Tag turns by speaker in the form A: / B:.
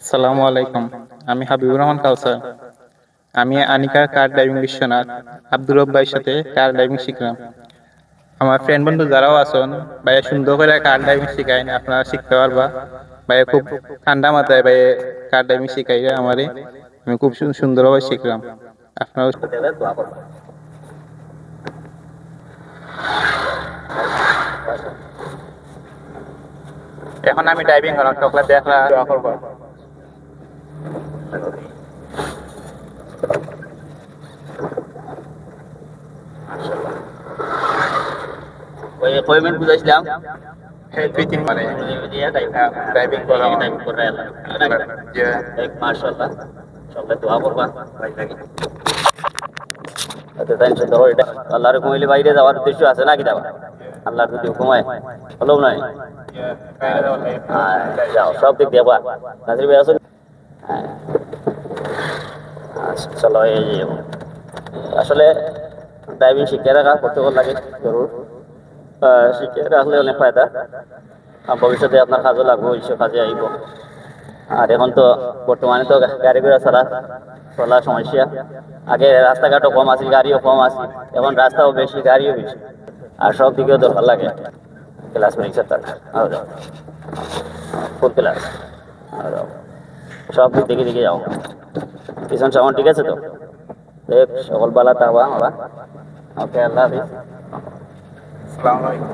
A: আসসালামু আলাইকুম। আমি হাবিবুর রহমান কাউসার। আমি আনিকার কার ড্রাইভিং বিশ্বনাথ আব্দুর রব ভাইয়ের সাথে কার ড্রাইভিং শিখলাম। আমার ফ্রেন্ড বন্ধু যারাও আছেন, ভাইয়া সুন্দর করে কার ড্রাইভিং শিখাইন, আপনারা শিখতে পারবা। ভাইয়া খুব ঠান্ডা মাথায় ভাইয়া কার ড্রাইভিং শিখাই আমারে। আমি খুব সুন্দরভাবে শিখলাম। আপনারাও এখন আমি ড্রাইভিং করাম, চকলেট দেখলা দোয়া করবো।
B: কয় মিনিট বুঝাইছিলাম
A: দুই তিন মানে ড্রাইভিং করা যে
B: মাশাআল্লাহ সবাই দোয়া করবা ভাই লাগে আচ্ছা তাই ধরো এটা আল্লাহর কইলে বাইরে যাওয়ার উদ্দেশ্য আছে নাকি যাওয়া আল্লাহর যদি হুকুম হয় হলো নাই যাও সব দিক দেবা নাজির ভাই আসুন চলো এই যে আসলে ড্রাইভিং শিখে রাখা করতে লাগে জরুর শিখে রাখলে অনেক ফায়দা ভবিষ্যতে আপনার কাজও লাগবো এইসব কাজে আইব আর এখন তো বর্তমানে তো গাড়ি ঘোড়া ছাড়া চলার সমস্যা আগে রাস্তাঘাটও কম আছে গাড়িও কম আছে এখন রাস্তাও বেশি গাড়িও বেশি আর সব দিকেও দরকার লাগে ক্লাস পরীক্ষা তার ফুল ক্লাস আর সব দিক দেখে দেখে যাও পিছন সামান ঠিক আছে তো দেখ সকল বালা তাওয়া বাবা ওকে আল্লাহ হাফিজ
A: আসসালামু আলাইকুম।